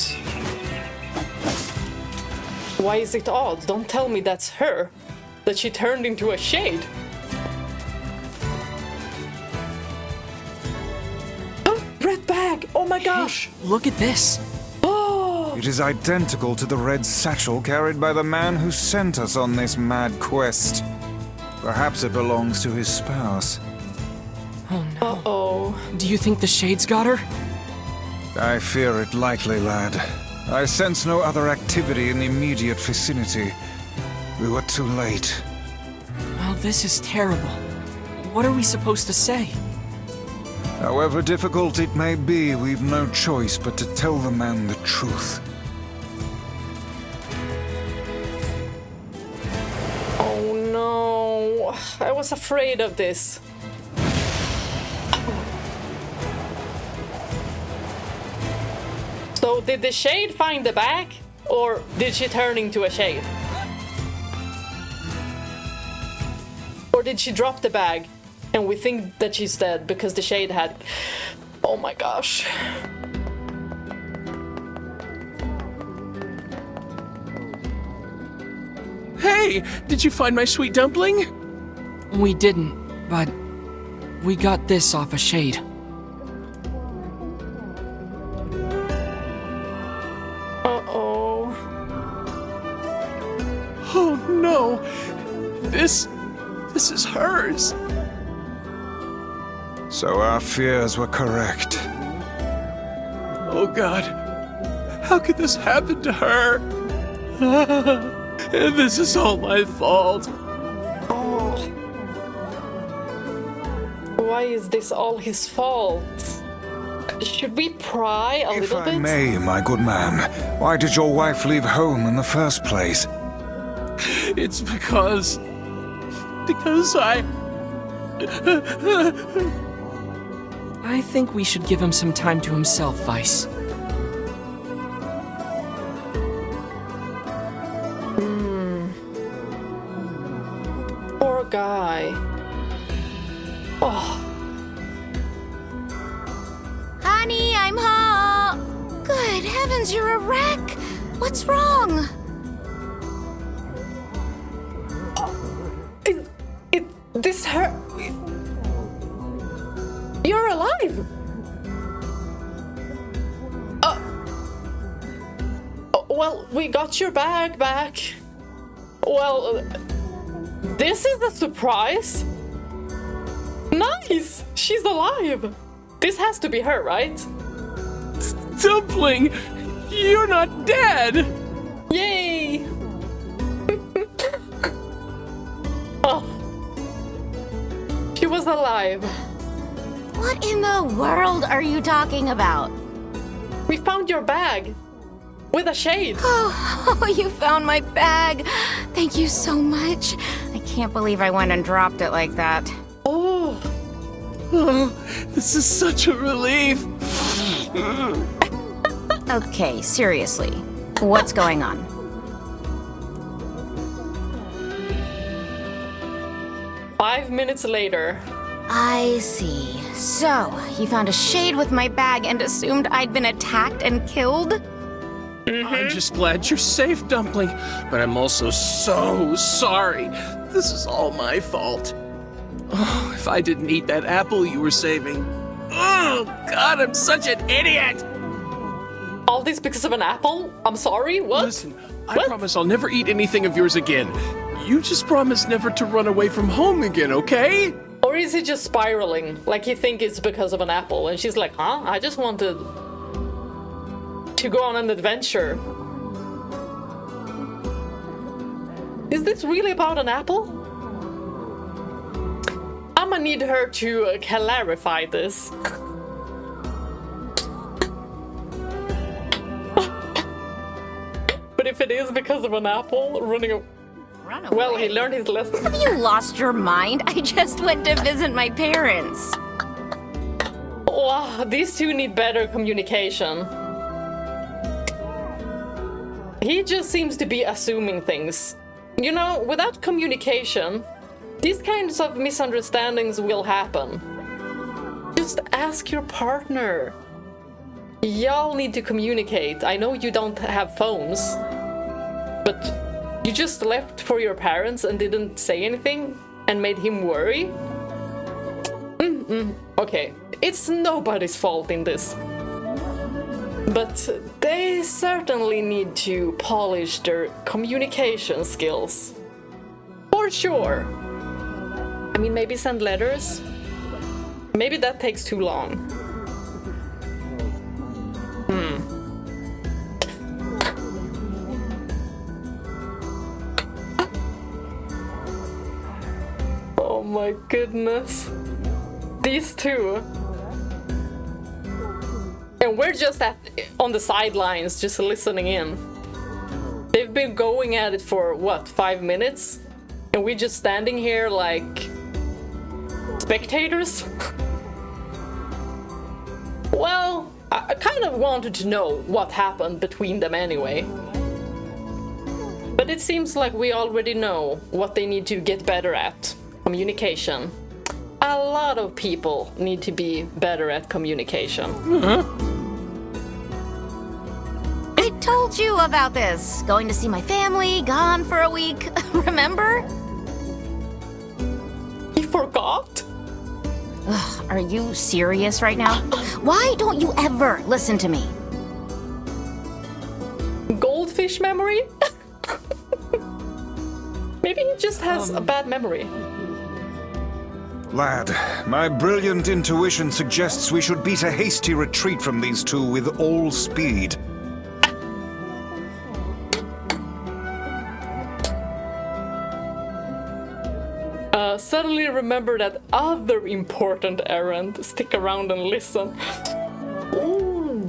Why is it odd? Don't tell me that's her. That she turned into a shade. Red bag! Oh my gosh! Hey, look at this. It is identical to the red satchel carried by the man who sent us on this mad quest. Perhaps it belongs to his spouse. Oh no. Uh-oh. Do you think the shades got her? I fear it likely, lad. I sense no other activity in the immediate vicinity. We were too late. Well, this is terrible. What are we supposed to say? However difficult it may be, we've no choice but to tell the man the truth. Oh no. I was afraid of this. So did the shade find the bag? Or did she turn into a shade? Or did she drop the bag? And we think that she's dead because the shade had... Oh my gosh. Hey, did you find my sweet dumpling? We didn't, but we got this off a shade. Uh-oh. Oh no, this is hers. So our fears were correct. Oh God, how could this happen to her? And this is all my fault. Oh. Why is this all his fault? Should we pry a If little I bit? may, my good man, why did your wife leave home in the first place? It's because I... I think we should give him some time to himself, Weiss. Poor guy. Oh, Honey, I'm home. Good heavens, you're a wreck. What's wrong? this hurt. You're alive. Well, we got your bag back. Well, this is a surprise. Nice! She's alive. This has to be her, right? Dumpling, you're not dead. Yay! Oh. She was alive. What in the world are you talking about? We found your bag. With a shade. Oh, you found my bag. Thank you so much. I can't believe I went and dropped it like that. Oh. Oh, this is such a relief. Okay, seriously. What's going on? Five minutes later. I see. So, you found a shade with my bag and assumed I'd been attacked and killed? I'm just glad you're safe, Dumpling, but I'm also so sorry. This is all my fault. Oh, if I didn't eat that apple you were saving. Oh, God, I'm such an idiot! All this because of an apple? I'm sorry, what? Listen, I promise I'll never eat anything of yours again. You just promise never to run away from home again, okay? Or is he just spiraling? Like he think it's because of an apple, and she's like, huh? I just wanted to go on an adventure. Is this really about an apple? I'ma need her to clarify this. But if it is because of an apple, Run away. well, he learned his lesson. Have you lost your mind? I just went to visit my parents. Wow, these two need better communication. He just seems to be assuming things. You know, without communication, these kinds of misunderstandings will happen. Just ask your partner. Y'all need to communicate. I know you don't have phones, but you just left for your parents and didn't say anything and made him worry? Okay, it's nobody's fault in this. But they certainly need to polish their communication skills. For sure. I mean, maybe send letters? Maybe that takes too long. Oh my goodness. These two. And we're just on the sidelines, just listening in. They've been going at it for, what, 5 minutes? And we're just standing here like spectators? Well, I kind of wanted to know what happened between them anyway. But it seems like we already know what they need to get better at. Communication. A lot of people need to be better at communication. I told you about this. Going to see my family, gone for a week. Remember? You forgot? Ugh, are you serious right now? Why don't you ever listen to me? Goldfish memory? Maybe he just has a bad memory. Lad, my brilliant intuition suggests we should beat a hasty retreat from these two with all speed. Suddenly remember that other important errand. Stick around and listen. Ooh.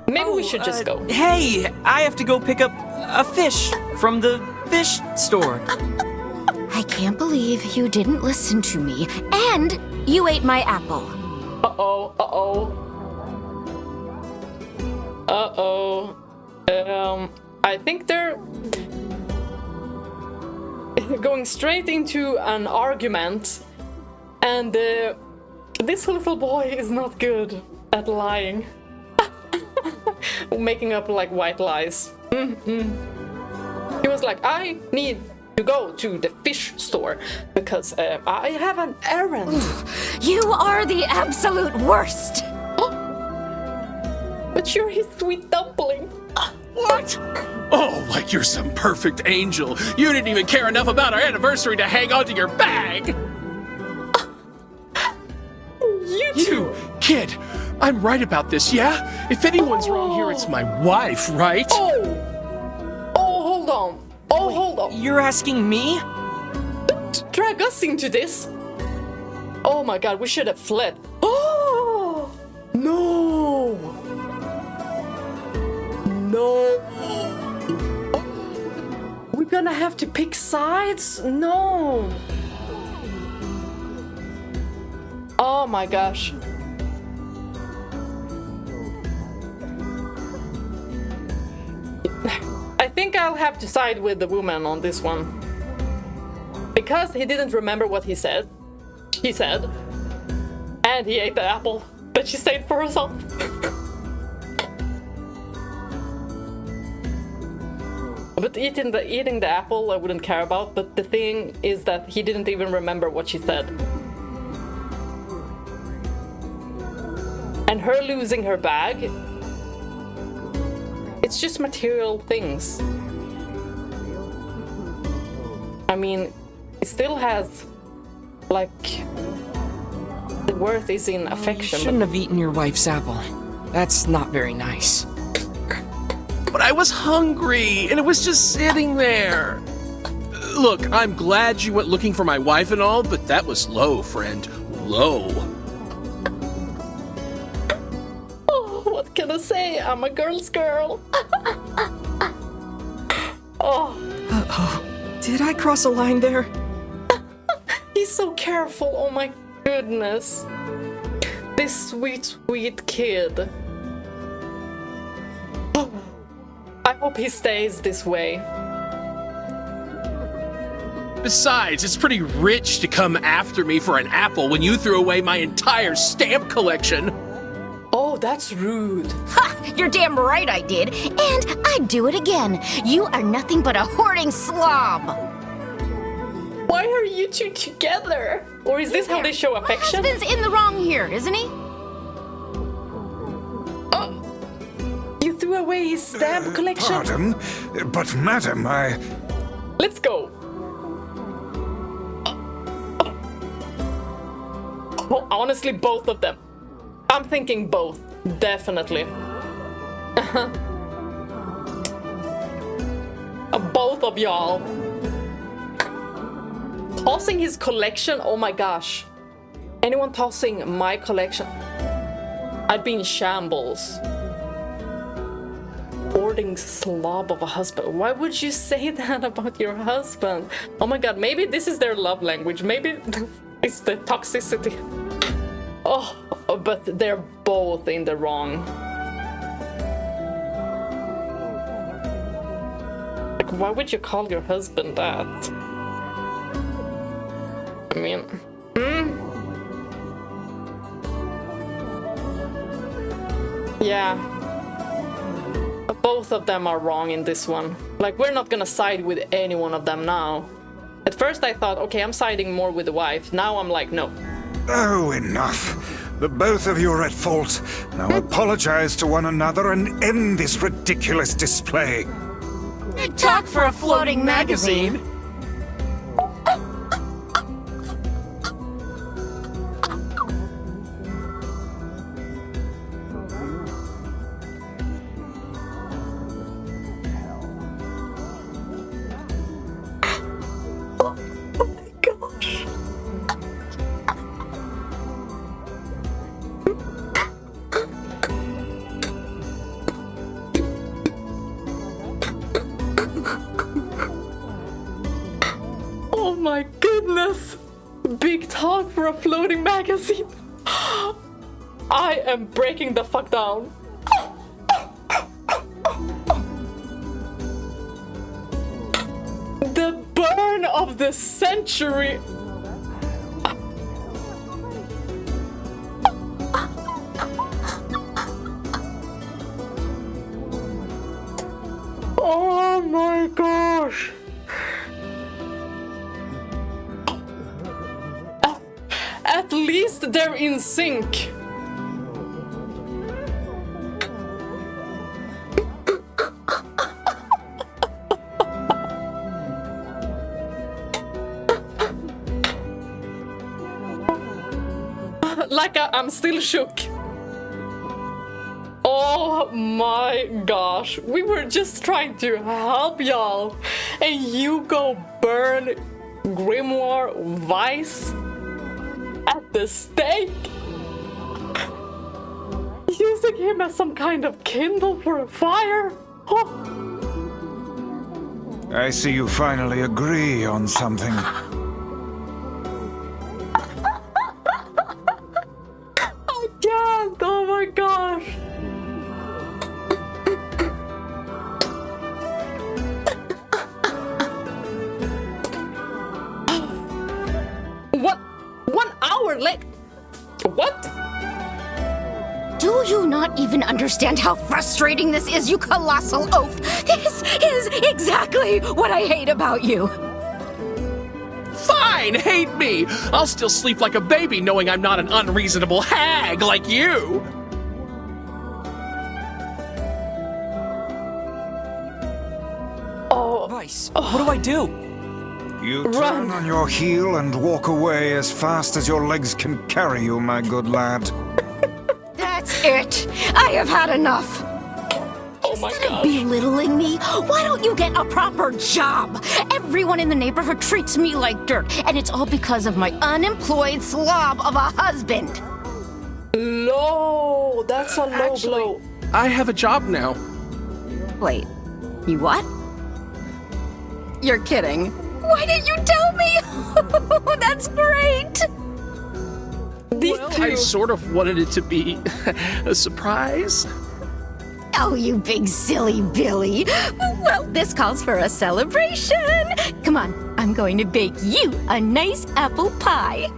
Maybe we should just go. Hey, I have to go pick up a fish from the fish store. I can't believe you didn't listen to me, and you ate my apple. I think they're going straight into an argument, and this little boy is not good at lying. Making up like white lies. He was like, I need to go to the fish store because I have an errand. You are the absolute worst. But you're his sweet dumpling. What? Oh, like you're some perfect angel. You didn't even care enough about our anniversary to hang on to your bag. You kid, I'm right about this, yeah? If anyone's wrong here, it's my wife, right? Hold on. You're asking me? Don't drag us into this. Oh my god, we should have fled. Oh no. We're gonna have to pick sides? No. Oh my gosh. I think I'll have to side with the woman on this one. Because he didn't remember what he said. He said. And he ate the apple that she saved for herself. But eating the apple I wouldn't care about, but the thing is that he didn't even remember what she said. And her losing her bag, it's just material things. I mean, it still has, like, the worth is in affection. You shouldn't have eaten your wife's apple. That's not very nice. But I was hungry, and it was just sitting there. Look, I'm glad you went looking for my wife and all, but that was low, friend. Low. Oh, what can I say? I'm a girl's girl. Oh. Uh-oh. Did I cross a line there? He's so careful. Oh my goodness. This sweet, sweet kid. I hope he stays this way. Besides, it's pretty rich to come after me for an apple when you threw away my entire stamp collection. Oh, that's rude. Ha! You're damn right I did, and I'd do it again. You are nothing but a hoarding slob. Why are you two together? Or is this how they show affection? My husband's in the wrong here, isn't he? You threw away his stamp collection? Pardon, but madam, I... Let's go. Well, honestly, both of them. I'm thinking both, definitely. Both of y'all. Tossing his collection? Oh my gosh. Anyone tossing my collection? I'd be in shambles. Hoarding slob of a husband. Why would you say that about your husband? Oh my god, maybe this is their love language. Maybe it's the toxicity. Oh, but they're both in the wrong. Like, why would you call your husband that? I mean, yeah. Both of them are wrong in this one. Like, we're not gonna side with any one of them now. At first I thought, okay, I'm siding more with the wife. Now I'm like, no. Oh, enough. The both of you are at fault. Now apologize to one another and end this ridiculous display. Talk for a floating magazine. Oh my goodness! Big talk for a floating magazine. I am breaking the fuck down. The burn of the century. Oh my gosh. At least they're in sync. Like I'm still shook. Oh my gosh. We were just trying to help y'all. And you go burn Grimoire Weiss at the stake? Using him as some kind of kindle for a fire? Oh. I see you finally agree on something. I can't! Oh my gosh! What? 1 hour late? What? Do you not even understand how frustrating this is, you colossal oaf? This is exactly what I hate about you. Fine, hate me! I'll still sleep like a baby knowing I'm not an unreasonable hag like you! Oh. Weiss, what do I do? You turn on your heel and walk away as fast as your legs can carry you, my good lad. That's it. I have had enough. Oh my Instead of gosh. belittling me, why don't you get a proper job? Everyone in the neighborhood treats me like dirt, and it's all because of my unemployed slob of a husband. Low! That's a low blow. I have a job now. Wait, you what? You're kidding. Why didn't you tell me? That's great. These Well, two. I sort of wanted it to be a surprise. Oh, you big silly Billy. Well, this calls for a celebration. Come on, I'm going to bake you a nice apple pie.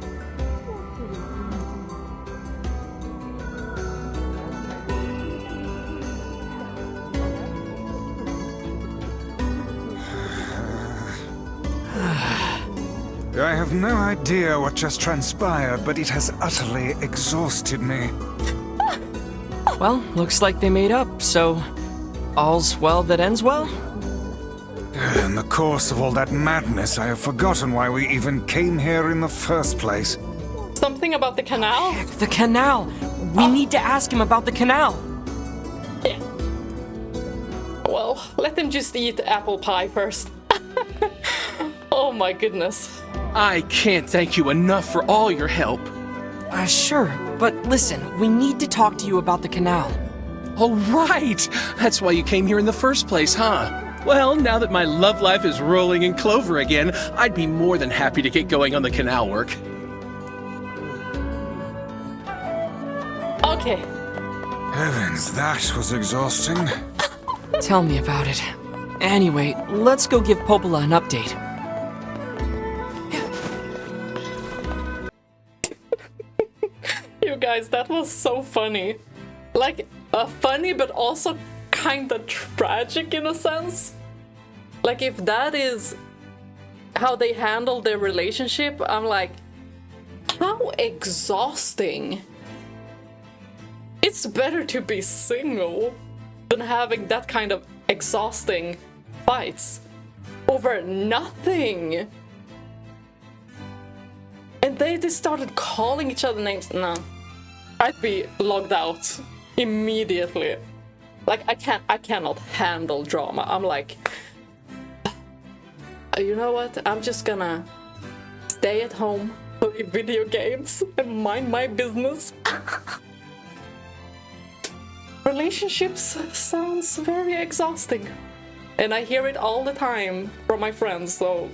I have no idea what just transpired, but it has utterly exhausted me. Well, looks like they made up, so all's well that ends well? In the course of all that madness, I have forgotten why we even came here in the first place. Something about the canal? The canal! We need to ask him about the canal! Yeah. Well, let them just eat apple pie first. Oh my goodness. I can't thank you enough for all your help. Sure, but listen, we need to talk to you about the canal. Oh, right! That's why you came here in the first place, huh? Well, now that my love life is rolling in clover again, I'd be more than happy to get going on the canal work. Okay. Heavens, that was exhausting. Tell me about it. Anyway, let's go give Popola an update. You guys, that was so funny. Like, funny but also kinda tragic in a sense. Like, if that is how they handle their relationship, I'm like, how exhausting. It's better to be single than having that kind of exhausting fights over nothing. And they just started calling each other names. No. I'd be logged out immediately. Like, I cannot handle drama. I'm like, You know what? I'm just gonna stay at home, play video games, and mind my business. Relationships sounds very exhausting. And I hear it all the time from my friends, so...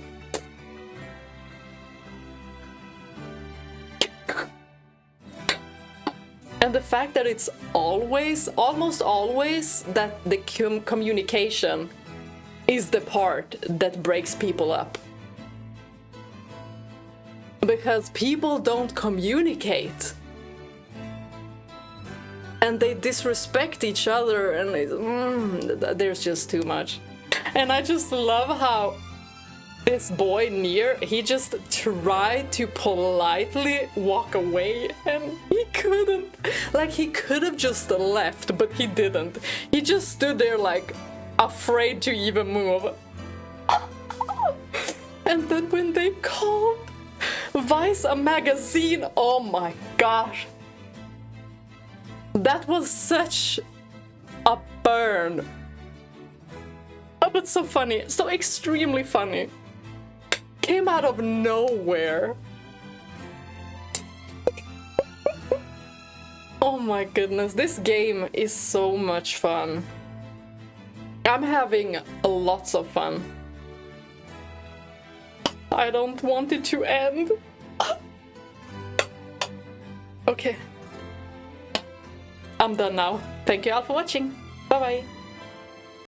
And the fact that it's always, almost always, that the communication is the part that breaks people up. Because people don't communicate. And they disrespect each other, and there's just too much. And I just love how this boy, Nier, he just tried to politely walk away, and he couldn't. Like, he could have just left, but he didn't. He just stood there, like, afraid to even move. And then when they called Weiss a magazine, oh my gosh. That was such a burn. Oh, but so funny, so extremely funny. Came out of nowhere. Oh my goodness, this game is so much fun. I'm having lots of fun. I don't want it to end. Okay. I'm done now. Thank you all for watching. Bye bye.